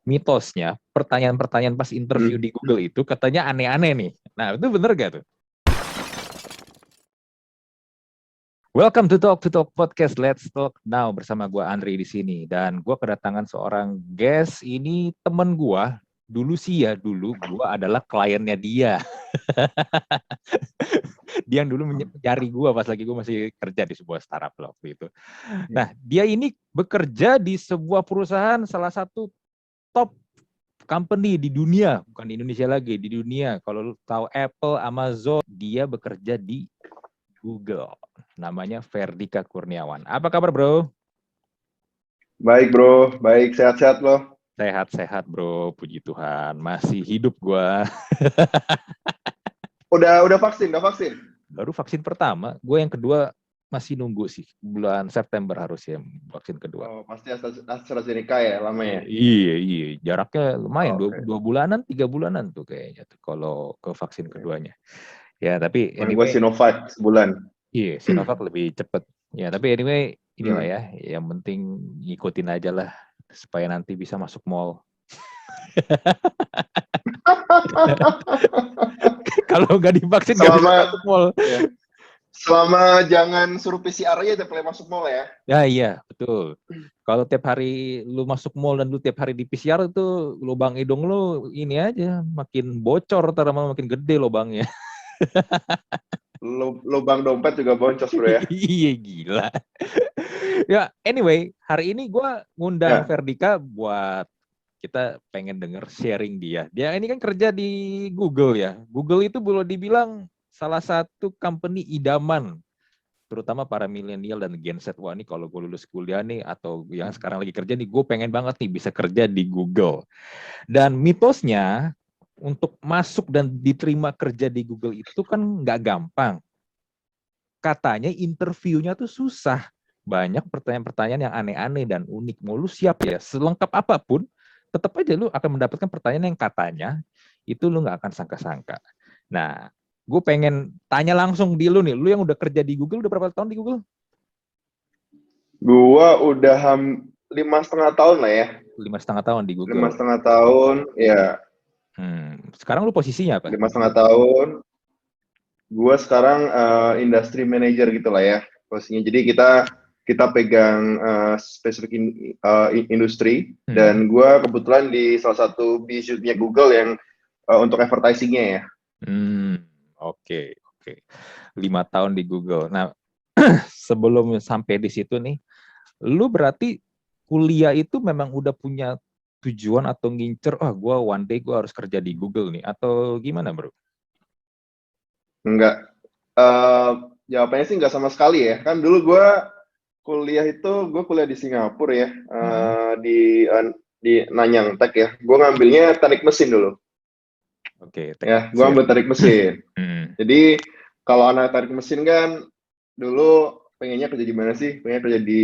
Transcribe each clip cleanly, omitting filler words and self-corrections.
mitosnya pertanyaan-pertanyaan pas interview di Google itu katanya aneh-aneh nih. Nah, itu bener gak tuh? Welcome to Talk Podcast. Let's talk now bersama gue Andri di sini dan gue kedatangan seorang guest. Ini temen gue dulu gue adalah kliennya dia. Dia yang dulu mencari gue pas lagi gue masih kerja di sebuah startup waktu itu. Nah, dia ini bekerja di sebuah perusahaan salah satu top company di dunia, bukan di Indonesia lagi, di dunia. Kalau lu tahu Apple, Amazon, dia bekerja di Google. Namanya Ferdika Kurniawan. Apa kabar, bro? Baik, bro. Baik, sehat-sehat loh. Sehat-sehat, bro. Puji Tuhan. Masih hidup gua. Udah vaksin? Baru vaksin pertama. Gue yang kedua masih nunggu sih. Bulan September harusnya vaksin kedua. Oh, pasti AstraZeneca ya, lama ya? Iya. Jaraknya lumayan. Oh, okay. 3 bulanan tuh kayaknya tuh kalau ke vaksin keduanya. Ya, tapi Gue anyway. Sinovac sebulan. Iya, Sinovac lebih cepet. Ya, tapi anyway, inilah ya. Yang penting ngikutin aja lah. Supaya nanti bisa masuk mall. Kalau nggak divaksin nggak bisa masuk mall. Ya. Selama jangan suruh PCR aja udah boleh masuk mall ya. Ya iya, betul. Kalau tiap hari lu masuk mall dan lu tiap hari di PCR itu lubang hidung lu ini aja makin bocor, makin gede lubangnya. Lubang dompet juga boncos, bro ya. Iya, gila. Ya, anyway, hari ini gue ngundang Ferdika buat kita pengen denger sharing dia. Dia ini kan kerja di Google ya. Google itu boleh dibilang salah satu company idaman, terutama para milenial dan Gen Z. Wah, ini kalau gue lulus kuliah nih, atau yang sekarang lagi kerja nih, gue pengen banget nih bisa kerja di Google. Dan mitosnya, untuk masuk dan diterima kerja di Google itu kan nggak gampang. Katanya interviewnya tuh susah. Banyak pertanyaan-pertanyaan yang aneh-aneh dan unik. Mau lu siap ya, selengkap apapun, tetap aja lu akan mendapatkan pertanyaan yang katanya itu lu nggak akan sangka-sangka. Nah, gue pengen tanya langsung di lu nih, lu yang udah kerja di Google, udah berapa tahun di Google? Gua udah 5,5 tahun lah ya. 5,5 tahun di Google. 5,5 tahun, ya. Sekarang lu posisinya apa? 5,5 tahun. Gua sekarang industry manager gitu lah ya posisinya. Jadi kita pegang spesifik industri, dan gue kebetulan di salah satu business unit Google yang untuk advertising-nya ya. Oke. 5 tahun di Google. Nah, sebelum sampai di situ nih, lu berarti kuliah itu memang udah punya tujuan atau ngincer, gue one day gue harus kerja di Google nih, atau gimana, bro? Enggak. Jawabannya sih enggak sama sekali ya. Kan dulu gue kuliah di Singapura ya, di Nanyang Tech ya. Gue ngambilnya teknik mesin dulu. Oke. Ya, gue ambil teknik mesin. Jadi kalau anak teknik mesin kan dulu pengennya kerja di mana sih? Pengennya kerja di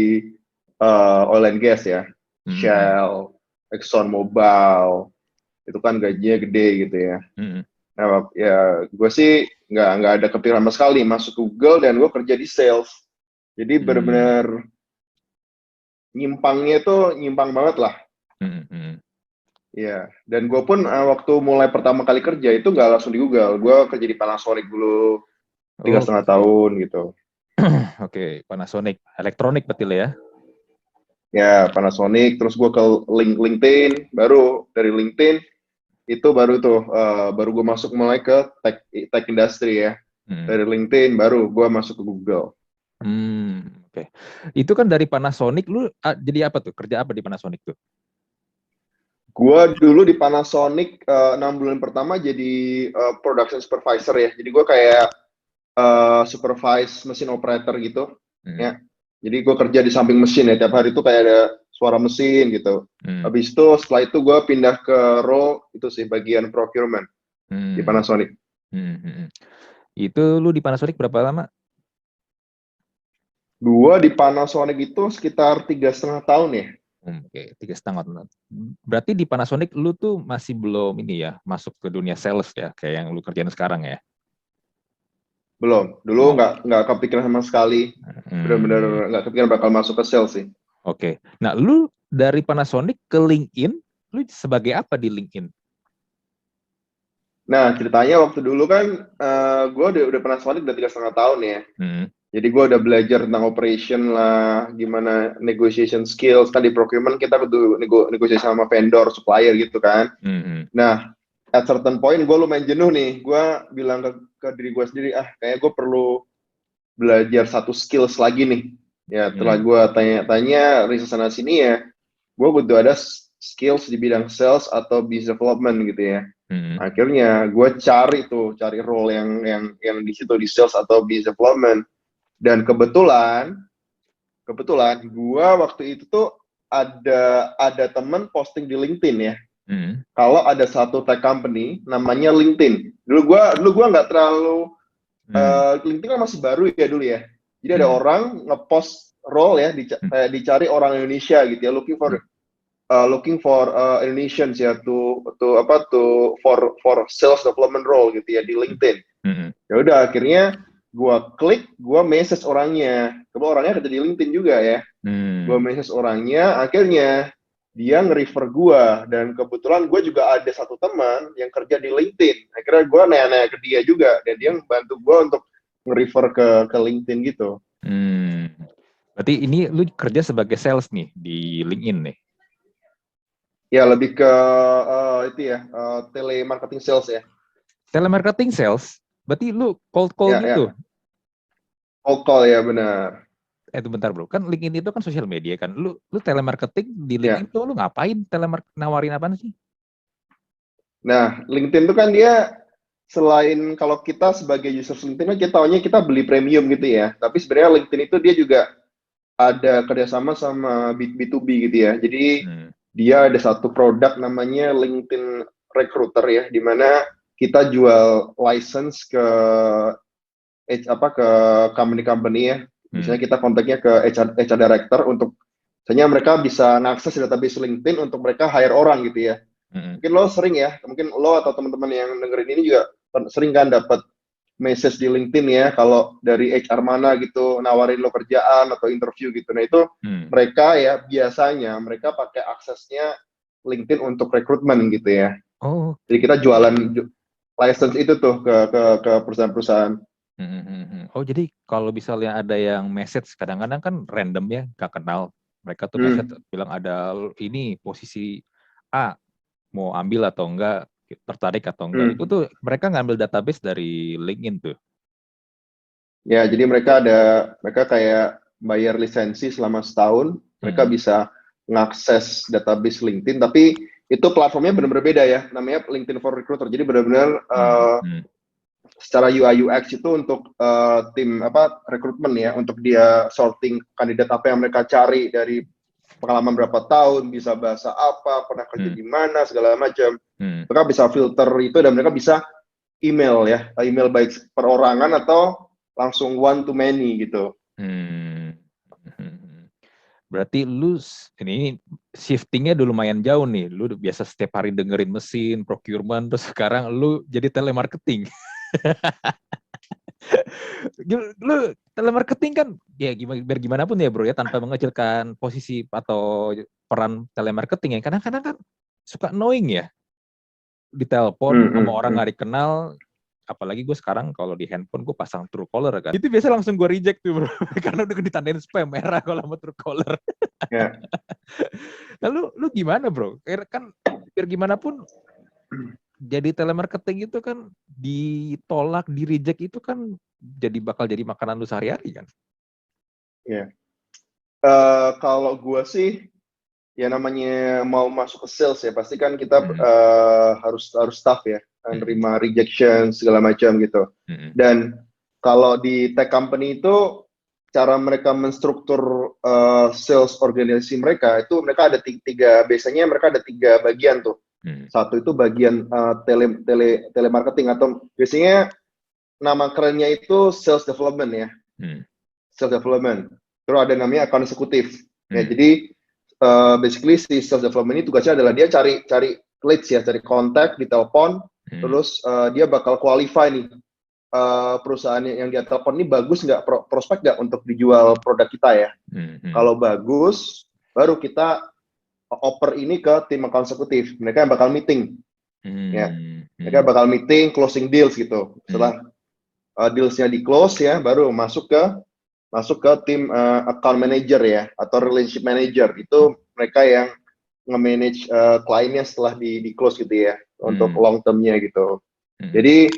oil and gas ya, Shell, Exxon Mobil. Itu kan gajinya gede gitu ya. Nah, ya gue sih nggak ada kepikiran sama sekali masuk Google, dan gue kerja di sales. Jadi benar-benar nyimpang banget lah. Ya, dan gue pun waktu mulai pertama kali kerja itu nggak langsung di Google. Gue kerja di Panasonic dulu 3,5 tahun gitu. Oke, Panasonic, elektronik berarti ya? Ya, Panasonic. Terus gue ke LinkedIn, baru dari LinkedIn itu baru gue masuk mulai ke tech industry ya. Dari LinkedIn baru gue masuk ke Google. Oke. Itu kan dari Panasonic, lu jadi apa tuh? Kerja apa di Panasonic tuh? Gue dulu di Panasonic 6 bulan pertama jadi production supervisor ya. Jadi gue kayak supervise mesin operator gitu. Ya. Jadi gue kerja di samping mesin ya. Tiap hari itu kayak ada suara mesin gitu. Habis itu setelah itu gue pindah ke role itu sih bagian procurement di Panasonic. Itu lu di Panasonic berapa lama? Gua di Panasonic itu sekitar 3,5 tahun ya. Oke, 3,5 tahun. Berarti di Panasonic lu tuh masih belum ini ya, masuk ke dunia sales ya, kayak yang lu kerjain sekarang ya? Belum. Dulu nggak kepikiran sama sekali. Benar-benar nggak kepikiran bakal masuk ke sales sih. Oke. Nah, lu dari Panasonic ke LinkedIn lu sebagai apa di LinkedIn? Nah, ceritanya waktu dulu kan gue udah pernah Sonic udah 3,5 tahun ya. Jadi gue udah belajar tentang operation lah, gimana negotiation skills. Kan di procurement kita kudu negosiasi sama vendor, supplier gitu kan. Nah, at certain point gue lumayan jenuh nih. Gue bilang ke diri gue sendiri, kayaknya gue perlu belajar satu skills lagi nih. Ya, setelah gue tanya-tanya, riset sana sini ya, gue butuh ada skills di bidang sales atau business development gitu ya. Akhirnya gue cari role yang di situ di sales atau business development. Dan kebetulan gue waktu itu tuh ada temen posting di LinkedIn ya. Kalau ada satu tech company namanya LinkedIn. Dulu gue nggak terlalu LinkedIn kan masih baru ya dulu ya. Jadi ada orang ngepost role ya dicari orang Indonesia gitu ya, looking for Indonesians ya for sales development role gitu ya di LinkedIn. Ya udah akhirnya gua klik, gua message orangnya. Orangnya kerja di LinkedIn juga ya. Gua message orangnya, akhirnya dia nge-refer gua, dan kebetulan gua juga ada satu teman yang kerja di LinkedIn. Akhirnya gua nanya-nanya ke dia juga, dan dia bantu gua untuk nge-refer ke LinkedIn gitu. Berarti ini lu kerja sebagai sales nih di LinkedIn nih? Ya lebih ke telemarketing sales ya. Telemarketing sales? Berarti lu cold call gitu? Ya. Cold call ya, benar. Itu bentar bro, kan LinkedIn itu kan sosial media kan. Lu telemarketing di LinkedIn tuh lu ngapain nawarin apaan sih? Nah, LinkedIn itu kan dia selain kalau kita sebagai user LinkedIn kan kita taunya kita beli premium gitu ya. Tapi sebenarnya LinkedIn itu dia juga ada kerjasama sama B2B gitu ya. Jadi dia ada satu produk namanya LinkedIn Recruiter ya, di mana kita jual license ke company ya. Misalnya kita kontaknya ke HR director untuk misalnya mereka bisa mengakses database LinkedIn untuk mereka hire orang gitu ya. Mungkin lo sering ya, mungkin lo atau teman-teman yang dengerin ini juga sering kan dapat message di LinkedIn ya, kalau dari HR mana gitu nawarin lo kerjaan atau interview gitu. Nah itu mereka ya biasanya mereka pakai aksesnya LinkedIn untuk rekrutmen gitu ya. Jadi kita jualan license itu tuh ke perusahaan-perusahaan. Oh jadi kalau misalnya ada yang message, kadang-kadang kan random ya, gak kenal. Mereka tuh message bilang ada ini posisi A, mau ambil atau enggak, tertarik atau enggak. Itu tuh mereka ngambil database dari LinkedIn tuh. Ya, jadi mereka kayak bayar lisensi selama setahun, mereka bisa mengakses database LinkedIn, tapi itu platformnya benar-benar beda ya, namanya LinkedIn for Recruiter. Jadi benar-benar secara UI UX itu untuk tim rekrutmen ya, untuk dia sorting kandidat apa yang mereka cari dari pengalaman berapa tahun, bisa bahasa apa, pernah kerja di mana, segala macam. Mereka bisa filter itu, dan mereka bisa email ya, email baik perorangan atau langsung one to many gitu. Berarti lu ini shiftingnya udah lumayan jauh nih. Lu biasa setiap hari dengerin mesin, procurement, terus sekarang lu jadi telemarketing. Lu telemarketing kan ya biar gimana pun ya bro ya, tanpa mengecilkan posisi atau peran telemarketing ya, kadang-kadang kan suka annoying ya, ditelepon sama orang nggak dikenal. Apalagi gue sekarang kalau di handphone gue pasang Truecaller kan, itu biasa langsung gue reject tuh bro, karena udah ditandain spam merah kalau sama Truecaller. Nah lu gimana bro? Kan biar gimana pun jadi telemarketing itu kan ditolak, di reject itu kan bakal jadi makanan lu sehari-hari kan? Ya. Kalau gue sih ya namanya mau masuk ke sales ya, pasti kan kita harus tough ya, nerima rejection segala macam gitu. Dan kalau di tech company itu cara mereka menstruktur sales organisasi mereka itu mereka ada biasanya mereka ada tiga bagian tuh. Satu itu bagian telemarketing, atau biasanya nama kerennya itu sales development ya. Sales development. Terus ada namanya account executive. Ya, jadi basically si sales development ini tugasnya adalah dia cari leads ya, cari kontak di telepon, terus dia bakal qualify nih perusahaan yang dia telepon ini bagus nggak, prospek nggak untuk dijual produk kita ya. Kalau bagus, baru kita oper ini ke tim account eksekutif. Mereka yang bakal meeting, ya. Mereka bakal meeting, closing deals gitu. Setelah dealsnya di close ya, baru masuk ke tim account manager ya, atau relationship manager. Itu mereka yang nge-manage kliennya setelah di close gitu ya, untuk long term-nya gitu. Jadi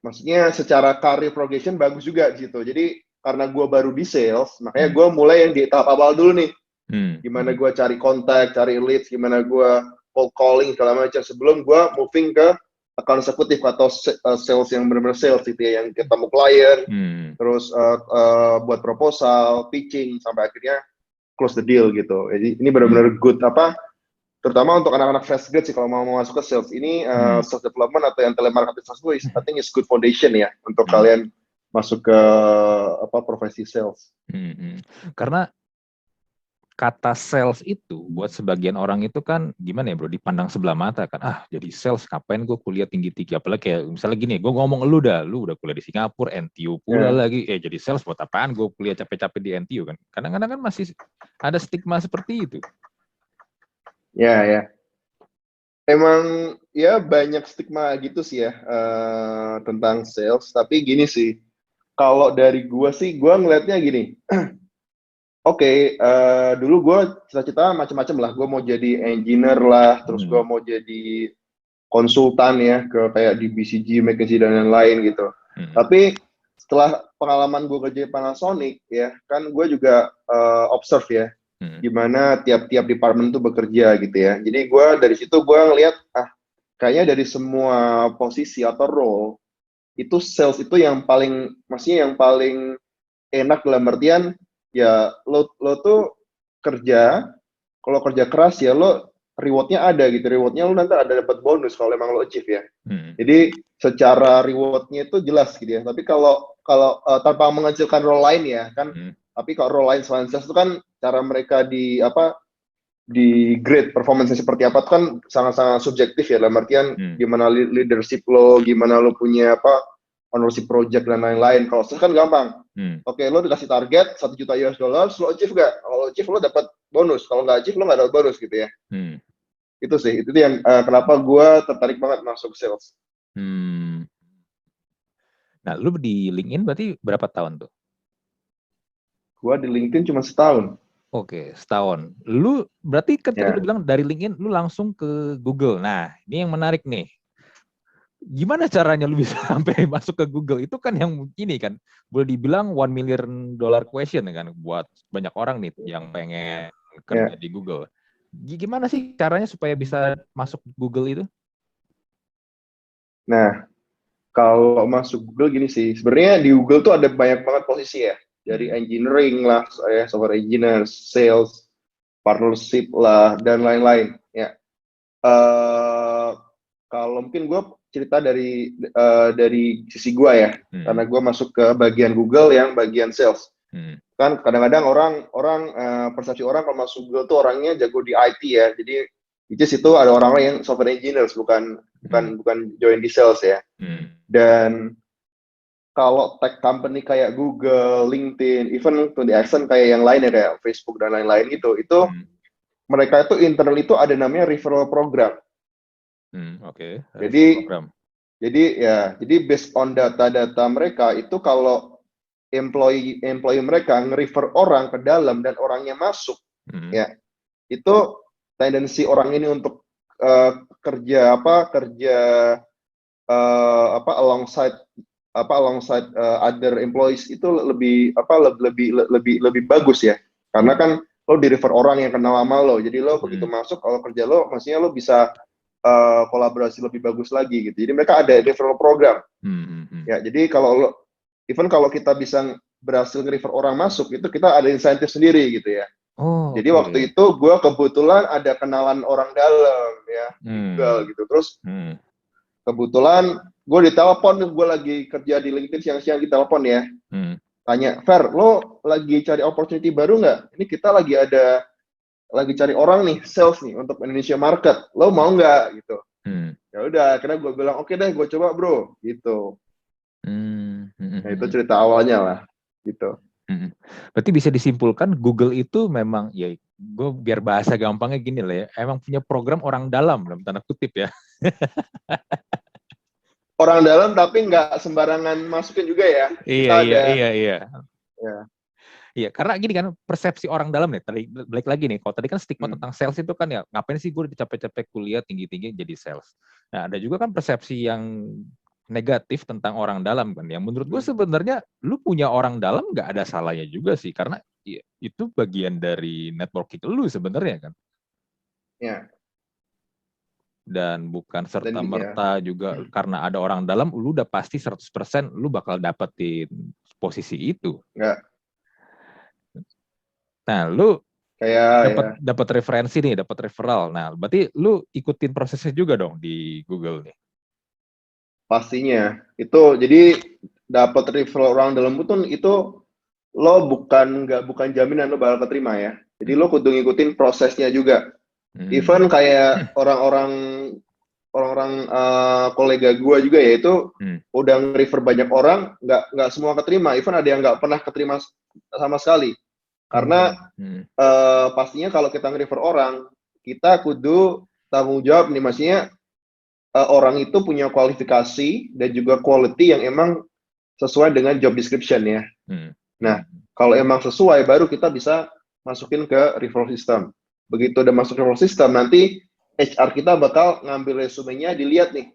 maksudnya secara career progression bagus juga gitu. Jadi karena gue baru di sales, makanya gue mulai yang di tahap awal dulu nih. Gimana gue cari kontak, cari leads, gimana gue cold calling segala macam sebelum gue moving ke account eksekutif atau sales yang benar-benar sales gitu ya, yang ketemu klien, terus buat proposal, pitching sampai akhirnya close the deal gitu. Jadi ini benar-benar good terutama untuk anak-anak fresh grade sih kalau mau masuk ke sales ini sales development atau yang telemarketing gue I think is good foundation ya untuk kalian masuk ke profesi sales. Karena kata sales itu buat sebagian orang itu kan gimana ya bro, dipandang sebelah mata kan, jadi sales ngapain gue kuliah tinggi-tinggi, apalagi kayak misalnya gini, gue ngomong lu udah kuliah di Singapura, NTU pula lagi, jadi sales buat apaan gue kuliah capek-capek di NTU kan, kadang-kadang kan masih ada stigma seperti itu. Ya. Emang ya banyak stigma gitu sih ya tentang sales, tapi gini sih, kalau dari gue sih, gue ngelihatnya gini, Oke, dulu gue cita-cita macam-macam lah. Gue mau jadi engineer lah, terus gue mau jadi konsultan ya, kayak di BCG, McKinsey dan lain-lain gitu. Tapi setelah pengalaman gue kerja di Panasonic ya, kan gue juga observe ya, gimana tiap-tiap department tuh bekerja gitu ya. Jadi gue dari situ gue ngelihat, kayaknya dari semua posisi atau role, itu sales itu yang paling, maksudnya yang paling enak dalam artian, ya lo tuh kalau kerja keras ya lo rewardnya ada gitu, rewardnya lo nanti ada dapat bonus kalau emang lo achieve ya. Jadi secara rewardnya itu jelas gitu ya. Tapi kalau tanpa mengecilkan role lain ya kan, tapi kalau role lain selain sales itu kan cara mereka di grade performance seperti apa itu kan sangat-sangat subjektif ya, dalam artian gimana leadership lo, gimana lo punya ownership project dan lain-lain. Kalau sales kan gampang. Oke, lo dikasih target $1 juta, lo achieve nggak? Kalau achieve lo dapat bonus, kalau nggak achieve lo nggak dapat bonus gitu ya. Itu sih, itu yang kenapa gue tertarik banget masuk sales. Nah, lu di LinkedIn berarti berapa tahun tuh? Gue di LinkedIn cuma setahun. Oke, setahun. Lu berarti kan tadi lu bilang dari LinkedIn lu langsung ke Google. Nah, ini yang menarik nih. Gimana caranya lu bisa sampai masuk ke Google? Itu kan yang ini kan boleh dibilang $1 million question kan buat banyak orang nih yang pengen kerja di Google. Gimana sih caranya supaya bisa masuk Google itu? Nah, kalau masuk Google gini sih, sebenarnya di Google tuh ada banyak banget posisi ya, dari engineering lah, software engineer, sales, partnership lah, dan lain-lain. Ya, kalau mungkin gue cerita dari sisi gue ya, karena gue masuk ke bagian Google yang bagian sales. Kan kadang-kadang orang persepsi orang kalau masuk Google tuh orangnya jago di IT ya, jadi di situ ada orang-orang yang software engineers, bukan join di sales ya. Dan kalau tech company kayak Google, LinkedIn, even to the extent kayak yang lain ya kayak Facebook dan lain-lain itu mereka itu internal itu ada namanya referral program. Oke. Jadi based on data-data mereka itu kalau employee mereka nge-refer orang ke dalam dan orangnya masuk, ya itu tendensi orang ini untuk kerja alongside other employees itu lebih bagus ya, karena kan lo di refer orang yang kenal sama lo, jadi lo begitu masuk kalau kerja lo maksudnya lo bisa kolaborasi lebih bagus lagi gitu. Jadi mereka ada referral program. Ya, jadi kalau kita bisa berhasil nge-refer orang masuk, itu kita ada insentif sendiri gitu ya. Jadi waktu itu gue kebetulan ada kenalan orang dalam ya, Google gitu. Terus kebetulan gue ditelepon, gue lagi kerja di LinkedIn siang-siang ditelepon ya. Tanya, Fer, lo lagi cari opportunity baru nggak? Ini kita lagi cari orang nih, sales nih untuk Indonesia market. Lo mau nggak gitu? Ya udah, akhirnya gue bilang oke deh, gue coba bro gitu. Nah itu cerita awalnya lah gitu. Berarti bisa disimpulkan Google itu memang, ya gue biar bahasa gampangnya gini lah ya, emang punya program orang dalam dalam tanda kutip ya. Orang dalam tapi nggak sembarangan masukin juga ya. Iya, Kita iya, ada. iya, iya. Ya. Iya, karena gini kan, persepsi orang dalam nih, tadi balik lagi nih, kalau tadi kan stigma tentang sales itu kan ya, ngapain sih gue capek-capek kuliah tinggi-tinggi jadi sales. Nah, ada juga kan persepsi yang negatif tentang orang dalam kan, yang menurut gue sebenarnya lu punya orang dalam nggak ada salahnya juga sih, karena ya, itu bagian dari networking lu sebenarnya kan. Ya. Dan bukan Dan serta-merta juga karena ada orang dalam, lu udah pasti 100% lu bakal dapetin posisi itu. Nggak. Nah, lu Kayak dapat referensi nih, dapat referral. Nah, berarti lu ikutin prosesnya juga dong di Google nih. pastinya itu jadi dapat referral orang dalam itu lo bukan jaminan lo bakal keterima ya. Jadi lo kudu ngikutin prosesnya juga. Even kayak orang-orang kolega gue juga ya itu udah nge-refer banyak orang, nggak semua keterima. Even ada yang nggak pernah keterima sama sekali. Karena pastinya kalau kita nge-refer orang, kita kudu tanggung jawab nih, maksudnya orang itu punya kualifikasi dan juga quality yang emang sesuai dengan job description ya. Nah, kalau emang sesuai, baru kita bisa masukin ke referral system. Begitu udah masuk referral system, nanti HR kita bakal ngambil resumenya, dilihat nih,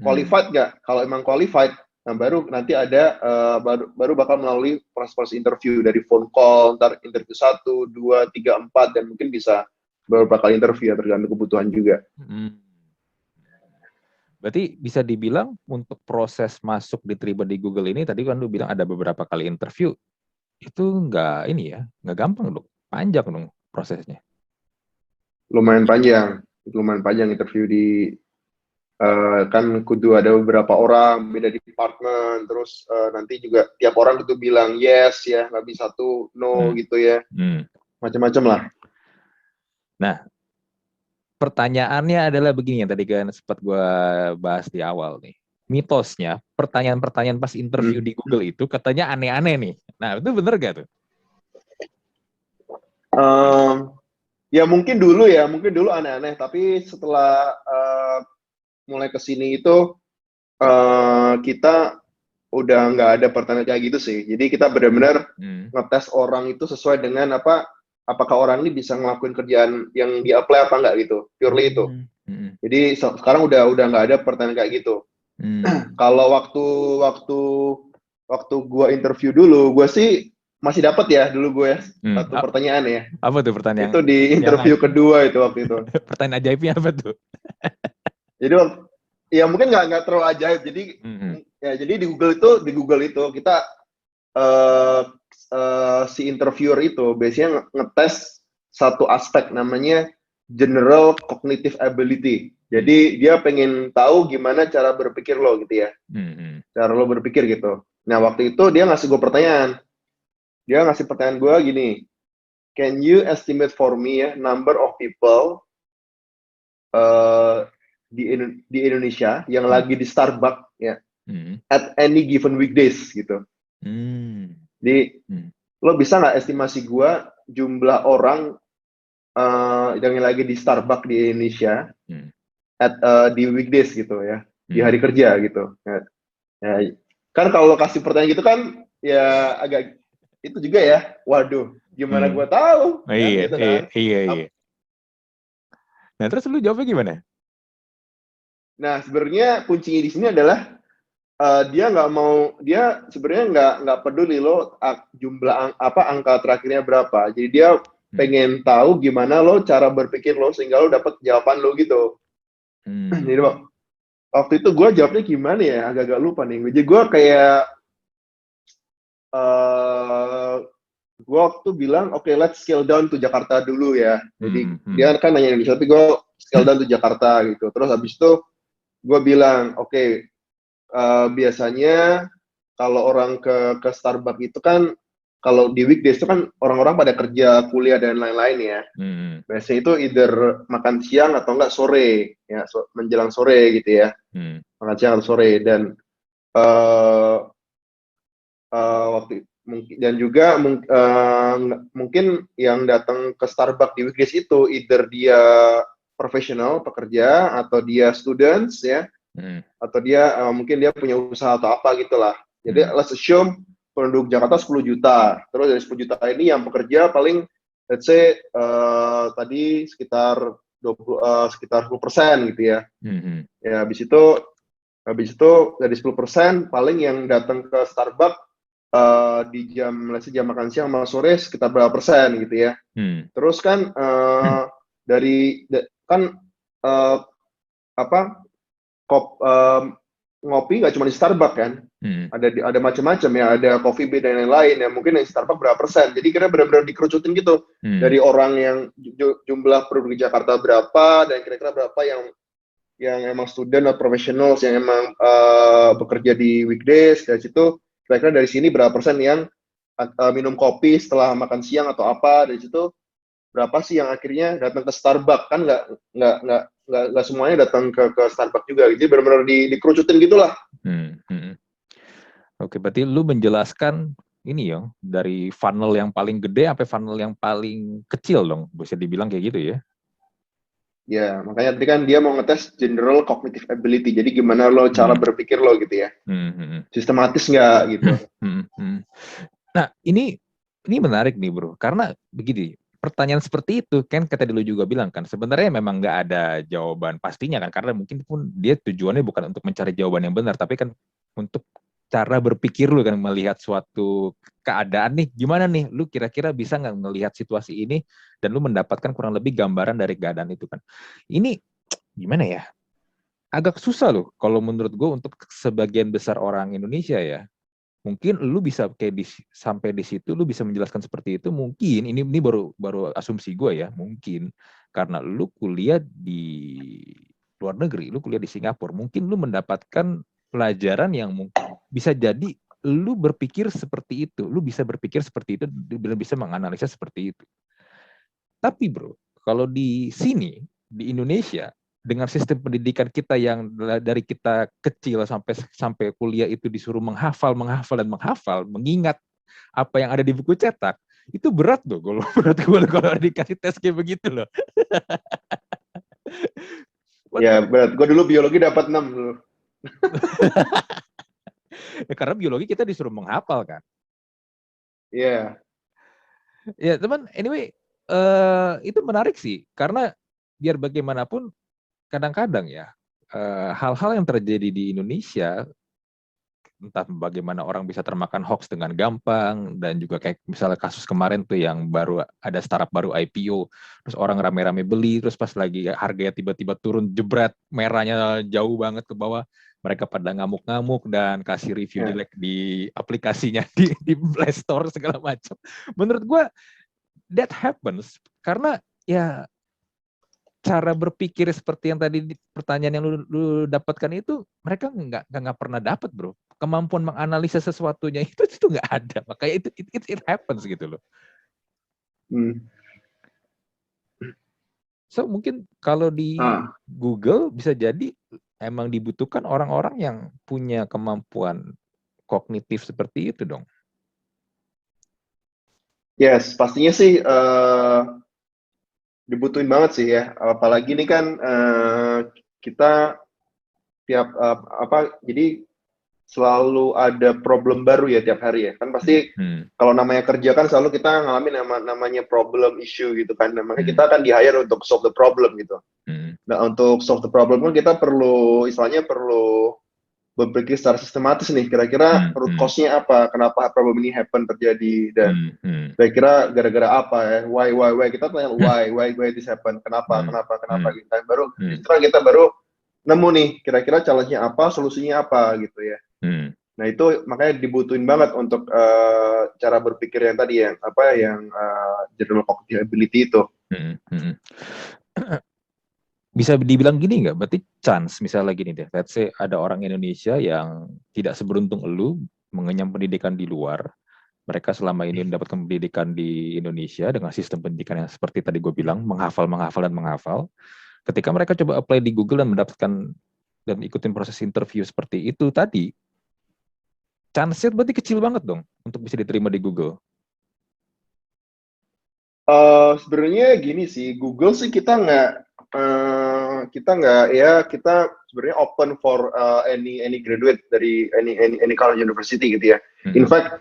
qualified nggak? Kalau emang qualified, nah baru nanti ada baru bakal melalui proses interview dari phone call, ntar interview 1, 2, 3, 4, dan mungkin bisa beberapa kali interview ya, tergantung kebutuhan juga. Berarti bisa dibilang untuk proses masuk diterima di Google ini, tadi kan lu bilang ada beberapa kali interview, itu nggak gampang dong, panjang dong prosesnya. Lumayan panjang interview di kan kudu ada beberapa orang, beda department, terus nanti juga tiap orang itu bilang yes ya, nggak bisa tuh no gitu ya, macam-macam lah. Nah, pertanyaannya adalah begini, yang tadi kan sempat gue bahas di awal nih. Mitosnya, pertanyaan-pertanyaan pas interview di Google itu katanya aneh-aneh nih. Nah, itu bener gak tuh? Ya mungkin dulu aneh-aneh, tapi setelah mulai kesini itu kita udah nggak ada pertanyaan kayak gitu sih. Jadi kita benar-benar ngetes orang itu sesuai dengan apakah orang ini bisa ngelakuin kerjaan yang di-apply apa nggak gitu, purely itu. Jadi sekarang udah nggak ada pertanyaan kayak gitu. Kalau waktu gua interview dulu, gua sih masih dapat ya dulu gue satu pertanyaan ya. Apa tuh pertanyaan? Itu di interview kedua itu waktu itu. Pertanyaan ajaibnya apa tuh? Jadi ya mungkin nggak terlalu ajaib. Jadi ya jadi di Google itu kita si interviewer itu biasanya ngetes satu aspek namanya general cognitive ability. Jadi dia pengen tahu gimana cara berpikir lo gitu ya. Cara lo berpikir gitu. Nah waktu itu dia ngasih gue pertanyaan. Dia ngasih pertanyaan gue gini. Can you estimate for me ya number of people di Indonesia yang lagi di Starbucks ya at any given weekdays gitu. Jadi lo bisa nggak estimasi gue jumlah orang yang lagi di Starbucks di Indonesia di weekdays gitu ya, di hari kerja gitu. Ya, kan kalau lo kasih pertanyaan gitu kan ya agak itu juga ya, waduh gimana gue tahu kan, gitu kan. Iya. Nah terus lu jawabnya gimana? Nah sebenarnya kuncinya di sini adalah dia sebenarnya nggak peduli lo jumlah angka terakhirnya berapa. Jadi dia pengen tahu gimana lo cara berpikir lo sehingga lo dapat jawaban lo gitu. Jadi waktu itu gue jawabnya gimana ya, agak-agak lupa nih. Jadi gue kayak gue waktu bilang oke, let's scale down to Jakarta dulu ya. Jadi dia kan nanya Indonesia, tapi gue scale down to Jakarta gitu. Terus habis itu gue bilang oke, biasanya kalau orang ke Starbucks itu kan kalau di weekdays itu kan orang-orang pada kerja, kuliah dan lain-lain ya. Biasanya itu either makan siang atau enggak sore ya, menjelang sore gitu ya. Makan siang atau sore. Dan dan juga mungkin yang datang ke Starbucks di weekdays itu either dia profesional pekerja atau dia students ya, atau dia mungkin dia punya usaha atau apa gitulah. Jadi let's assume penduduk Jakarta 10 juta, terus dari 10 juta ini yang pekerja paling let's say tadi sekitar 10% gitu ya. Ya habis itu dari 10% paling yang datang ke Starbucks di jam makan siang sama sore sekitar berapa persen gitu ya. Terus kan ngopi nggak cuma di Starbucks kan, ada macam-macam ya, ada Coffee Bean dan lain-lain ya, mungkin yang Starbucks berapa persen. Jadi kira benar-benar dikerucutin gitu dari orang yang jumlah penduduk Jakarta berapa dan kira-kira berapa yang emang student atau professionals yang emang bekerja di weekdays. Dari situ kira-kira dari sini berapa persen yang minum kopi setelah makan siang atau apa, dari situ berapa sih yang akhirnya datang ke Starbucks. Kan nggak semuanya datang ke Starbucks juga, jadi benar-benar dikerucutin gitulah. Oke, berarti lu menjelaskan ini ya, dari funnel yang paling gede sampai funnel yang paling kecil dong, bisa dibilang kayak gitu ya. Ya, makanya tadi kan dia mau ngetes general cognitive ability. Jadi gimana lo cara berpikir lo gitu ya. Sistematis nggak gitu. Nah, ini menarik nih bro, karena begini, pertanyaan seperti itu kan kata dulu juga bilang kan, sebenarnya memang nggak ada jawaban pastinya kan, karena mungkin pun dia tujuannya bukan untuk mencari jawaban yang benar, tapi kan untuk cara berpikir lu kan, melihat suatu keadaan nih, gimana nih, lu kira-kira bisa nggak melihat situasi ini, dan lu mendapatkan kurang lebih gambaran dari keadaan itu kan. Ini gimana ya, agak susah loh kalau menurut gue untuk sebagian besar orang Indonesia ya. Mungkin lu bisa kayak sampai di situ lu bisa menjelaskan seperti itu, mungkin ini baru asumsi gue ya, mungkin karena lu kuliah di luar negeri, lu kuliah di Singapura, mungkin lu mendapatkan pelajaran yang mungkin bisa jadi lu berpikir seperti itu, lu bisa berpikir seperti itu, bisa menganalisa seperti itu. Tapi bro, kalau di sini di Indonesia dengan sistem pendidikan kita yang dari kita kecil sampai kuliah itu disuruh menghafal, mengingat apa yang ada di buku cetak, itu berat loh kalau menurut gue kalau dikasih tes kayak begitu loh. Ya berat, gue dulu biologi dapat 6 dulu. Ya, karena biologi kita disuruh menghafal kan. Iya. Ya teman, anyway, itu menarik sih, karena biar bagaimanapun kadang-kadang ya, hal-hal yang terjadi di Indonesia, entah bagaimana orang bisa termakan hoax dengan gampang, dan juga kayak misalnya kasus kemarin tuh yang baru ada startup baru IPO, terus orang rame-rame beli, terus pas lagi harganya tiba-tiba turun jebret, merahnya jauh banget ke bawah, mereka pada ngamuk-ngamuk dan kasih review jelek di aplikasinya di Play Store segala macam. Menurut gue that happens karena ya cara berpikir seperti yang tadi pertanyaan yang lu dapatkan itu mereka nggak pernah dapat bro, kemampuan menganalisa sesuatunya itu nggak ada, makanya it happens gitu loh. So mungkin kalau di Google bisa jadi emang dibutuhkan orang-orang yang punya kemampuan kognitif seperti itu dong. Yes, pastinya sih dibutuhin banget sih ya, apalagi ini kan kita tiap jadi selalu ada problem baru ya tiap hari ya, kan pasti kalau namanya kerja kan selalu kita ngalamin namanya problem issue gitu kan, namanya kita akan di-hire untuk solve the problem gitu. Nah untuk solve the problem kan kita perlu berpikir secara sistematis nih, kira-kira root cause-nya apa, kenapa problem ini terjadi, dan kira-kira gara-gara apa ya, why kita tanya why this happen, kenapa gitu kan, baru setelah kita baru nemu nih kira-kira challenge-nya apa, solusinya apa gitu ya. Nah itu makanya dibutuhin banget untuk cara berpikir yang tadi yang general cognitive ability itu. Bisa dibilang gini nggak? Berarti chance, misalnya gini deh, let's say ada orang Indonesia yang tidak seberuntung elu mengenyam pendidikan di luar, mereka selama ini mendapatkan pendidikan di Indonesia dengan sistem pendidikan yang seperti tadi gue bilang, menghafal. Ketika mereka coba apply di Google dan mendapatkan dan ikutin proses interview seperti itu tadi, chance-nya berarti kecil banget dong untuk bisa diterima di Google. Sebenarnya gini sih, Google sih kita sebenarnya open for any graduate dari any college university gitu ya. In fact,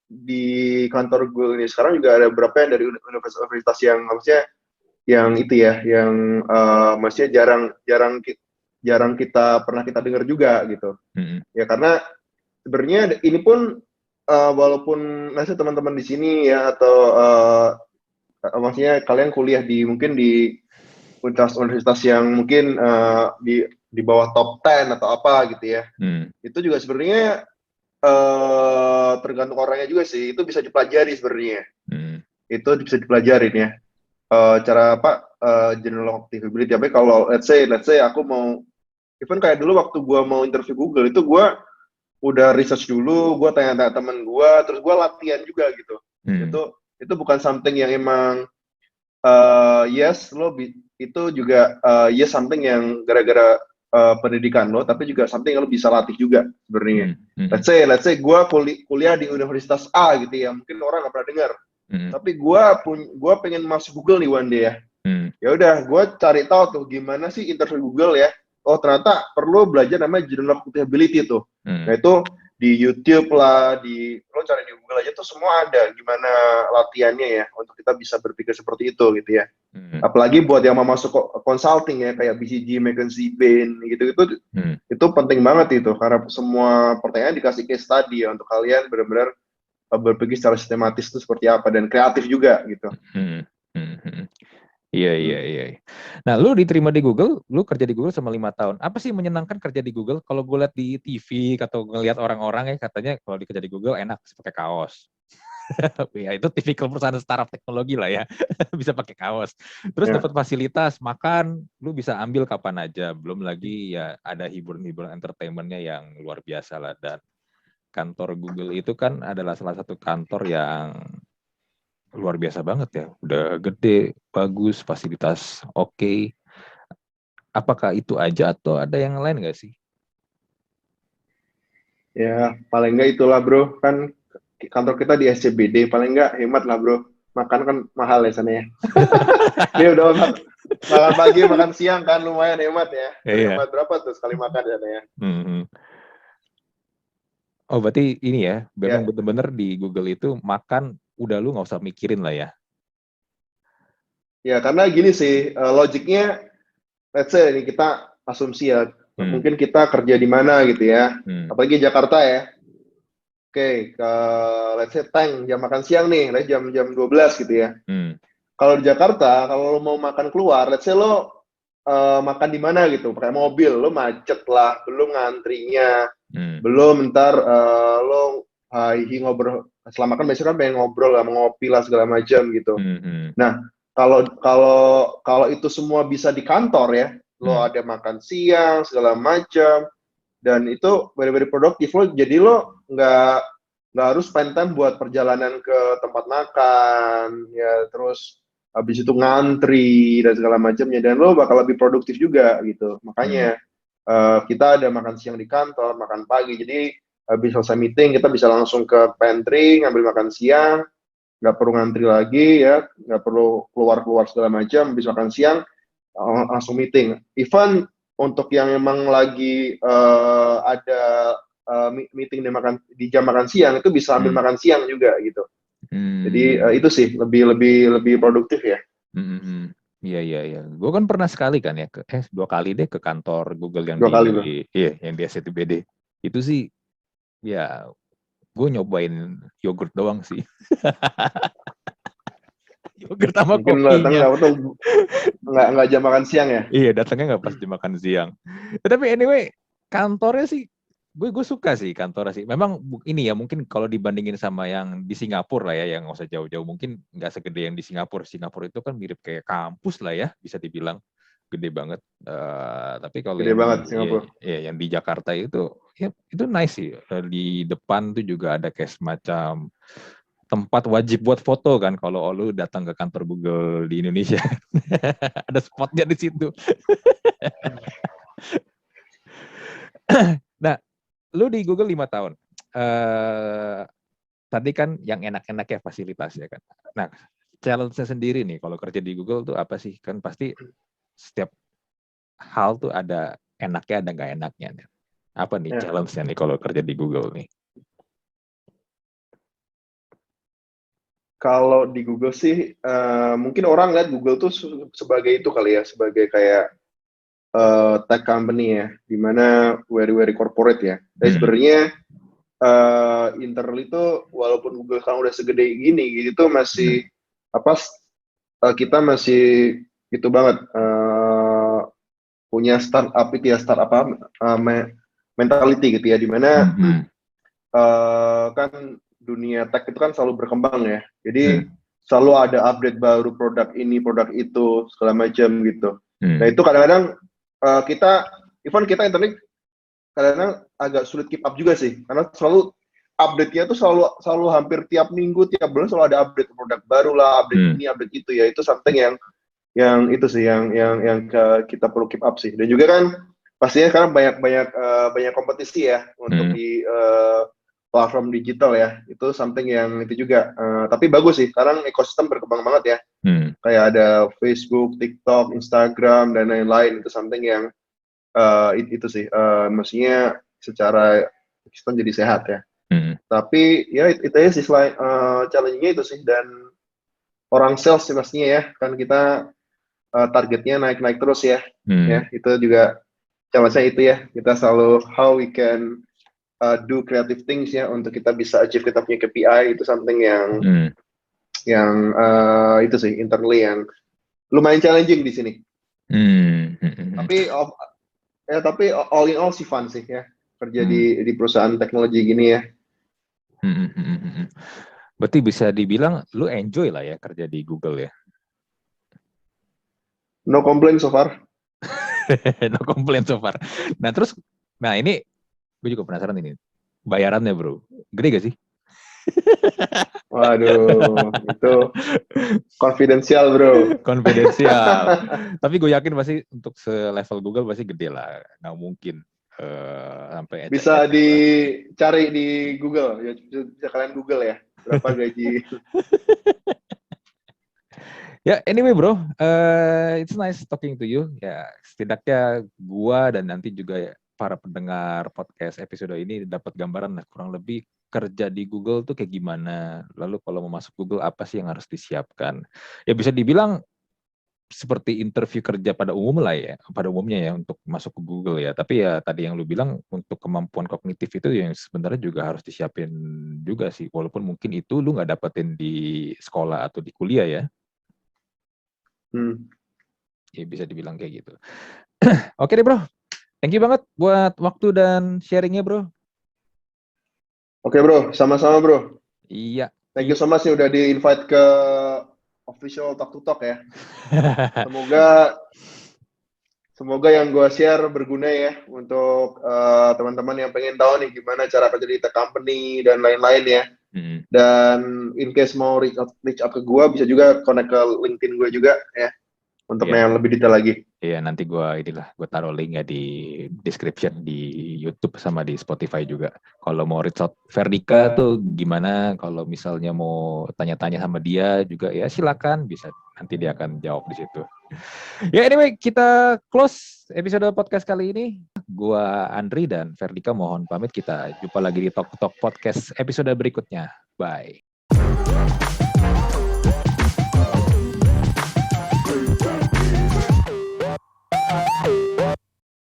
di kantor Google ini sekarang juga ada beberapa yang dari universitas yang maksudnya yang itu ya, yang maksudnya jarang kita pernah kita dengar juga gitu. Ya karena sebenarnya ini pun walaupun masih teman-teman di sini ya atau maksudnya kalian kuliah mungkin di universitas yang mungkin di bawah top 10 atau apa gitu ya. Itu juga sebenarnya tergantung orangnya juga sih. Itu bisa dipelajari sebenarnya. Itu bisa dipelajarin ya. Cara general capability. Tapi kalau let's say aku mau even kayak dulu waktu gua mau interview Google itu gua udah research dulu, gue tanya-tanya temen gue, terus gue latihan juga gitu. Itu bukan something yang emang itu juga something yang gara-gara pendidikan lo, tapi juga something yang lo bisa latih juga sebenarnya. Let's say gue kuliah di universitas A gitu ya, mungkin orang nggak pernah dengar, tapi gue pengen masuk Google nih one day ya. Ya udah, gue cari tahu tuh gimana sih interview Google ya. Oh ternyata perlu belajar namanya general capability tuh. Nah itu di YouTube lah, lo cari di Google aja tuh semua ada gimana latihannya ya untuk kita bisa berpikir seperti itu gitu ya. Apalagi buat yang mau masuk consulting ya kayak BCG, McKinsey, Bain gitu-gitu itu penting banget itu karena semua pertanyaan dikasih case study ya untuk kalian benar-benar berpikir secara sistematis itu seperti apa dan kreatif juga gitu. Iya. Nah, lu diterima di Google, lu kerja di Google selama 5 tahun. Apa sih menyenangkan kerja di Google? Kalau gue lihat di TV atau ngelihat orang-orang ya katanya kalau kerja di Google enak pakai kaos. Ya itu tipikal perusahaan startup teknologi lah ya, bisa pakai kaos. Terus dapat fasilitas makan, lu bisa ambil kapan aja. Belum lagi ya ada hiburan-hiburan entertainment-nya yang luar biasa lah. Dan kantor Google itu kan adalah salah satu kantor yang luar biasa banget ya, udah gede, bagus, fasilitas oke. Apakah itu aja atau ada yang lain nggak sih? Ya, paling nggak itulah bro, kan kantor kita di SCBD, paling nggak hemat lah bro. Makan kan mahal ya sana ya. Ini udah makan pagi, makan siang kan lumayan hemat ya. Hemat berapa tuh sekali makan sana ya? Oh berarti ini ya, memang bener-bener di Google itu makan udah lu nggak usah mikirin lah ya. Ya karena gini sih, logiknya, let's say ini kita asumsi ya, mungkin kita kerja di mana gitu ya, apalagi Jakarta ya. Oke, let's say jam makan siang nih, jam 12 gitu ya. Kalau di Jakarta, kalau lo mau makan keluar, let's say lo makan di mana gitu, pakai mobil, lo macet lah, belum ngantrinya, belum ntar lo ngobrol, setelah makan biasanya kan pengen ngobrol lah, ngopi lah segala macam gitu. Nah, kalau itu semua bisa di kantor ya, lo ada makan siang segala macam, dan itu very produktif lo, jadi lo nggak harus spend time buat perjalanan ke tempat makan ya, terus habis itu ngantri dan segala macamnya, dan lo bakal lebih produktif juga gitu. Makanya kita ada makan siang di kantor, makan pagi, jadi habis selesai meeting kita bisa langsung ke pantry ngambil makan siang, nggak perlu ngantri lagi ya, nggak perlu keluar segala macam, habis makan siang langsung meeting. Even untuk yang emang lagi ada meeting di jam makan siang, itu bisa ambil makan siang juga gitu. Jadi itu sih lebih produktif ya. Iya. Gue kan pernah sekali kan ya, 2 kali deh ke kantor Google yang yang di SCBD. Itu sih ya gue nyobain yogurt doang sih. Yogurt sama kopinya. Nggak jam makan siang ya? Iya, datangnya nggak pas jam makan siang. Tapi anyway, kantornya sih, gue suka sih kantornya sih. Memang ini ya, mungkin kalau dibandingin sama yang di Singapura lah ya, yang nggak usah jauh-jauh, mungkin nggak segede yang di Singapura. Singapura itu kan mirip kayak kampus lah ya, bisa dibilang gede banget. Tapi kalau yang di Jakarta itu, ya itu nice sih. Di depan tuh juga ada kayak semacam tempat wajib buat foto kan kalau lu datang ke kantor Google di Indonesia. Ada spotnya di situ. Nah, lu di Google 5 tahun. Tadi kan yang enak-enak ya fasilitas ya kan. Nah, challenge-nya sendiri nih kalau kerja di Google tuh apa sih? Kan pasti setiap hal tuh ada enaknya, ada nggak enaknya. Apa nih challenge-nya nih kalau kerja di Google nih? Kalau di Google sih, mungkin orang lihat Google tuh sebagai itu kali ya, sebagai kayak tech company ya, dimana very corporate ya. Dan sebenarnya internal itu walaupun Google sekarang udah segede gini, gitu masih kita masih itu banget punya startup itu ya, mentality gitu ya, dimana kan dunia tech itu kan selalu berkembang ya, jadi selalu ada update baru produk ini, produk itu, segala macam gitu. Nah itu kadang-kadang kita internet kadang-kadang agak sulit keep up juga sih, karena selalu update-nya tuh selalu hampir tiap minggu, tiap bulan selalu ada update produk baru lah, update ini, update itu ya. Itu something yang itu sih yang kita perlu keep up sih. Dan juga kan pastinya sekarang banyak kompetisi ya untuk di platform digital ya. Itu something yang itu juga. Tapi bagus sih, sekarang ekosistem berkembang banget ya. Kayak ada Facebook, TikTok, Instagram dan lain-lain. Itu something yang itu sih, mestinya secara ekosistem jadi sehat ya. Tapi ya itu aja sih, selain challenge-nya itu sih, dan orang sales sih pastinya ya, kan kita targetnya naik terus ya. Ya itu juga challenge-nya itu ya, kita selalu how we can do creative things ya untuk kita bisa achieve kita punya KPI. Itu something yang itu sih internally yang lumayan challenging di sini. Tapi all in all sih fun sih ya kerja di perusahaan teknologi gini ya. Berarti bisa dibilang lu enjoy lah ya kerja di Google ya? No complaint so far. No complaint so far. Nah ini gue juga penasaran ini. Bayarannya bro, gede gak sih? Waduh, itu konfidensial bro. Konfidensial. Tapi gue yakin pasti untuk selevel Google pasti gede lah. Nggak mungkin sampai bisa dicari di Google ya, bisa kalian Google ya berapa gaji. Ya, anyway bro, it's nice talking to you. Ya, setidaknya gua dan nanti juga para pendengar podcast episode ini dapat gambaran lah kurang lebih kerja di Google tuh kayak gimana. Lalu kalau mau masuk Google apa sih yang harus disiapkan? Ya bisa dibilang seperti interview kerja pada umumnya ya untuk masuk ke Google ya. Tapi ya tadi yang lu bilang untuk kemampuan kognitif itu yang sebenarnya juga harus disiapin juga sih. Walaupun mungkin itu lu nggak dapetin di sekolah atau di kuliah ya. Ya bisa dibilang kayak gitu. Oke deh bro, thank you banget buat waktu dan sharingnya bro. Oke bro, sama-sama bro. Iya. Thank you so much nih udah di-invite ke official Talk to Talk ya. Semoga yang gue share berguna ya untuk teman-teman yang pengen tahu nih gimana cara kerja di tech company dan lain-lain ya. Dan in case mau reach out ke gue, bisa juga connect ke LinkedIn gue juga ya untuk yang lebih detail lagi. Iya, nanti gue taruh link ya di description di YouTube sama di Spotify juga. Kalau mau reach out Ferdika tuh gimana? Kalau misalnya mau tanya-tanya sama dia juga ya silakan, bisa nanti dia akan jawab di situ. Ya anyway, kita close episode podcast kali ini. Gua Andri dan Ferdika mohon pamit, kita jumpa lagi di Talk Talk Podcast episode berikutnya. Bye.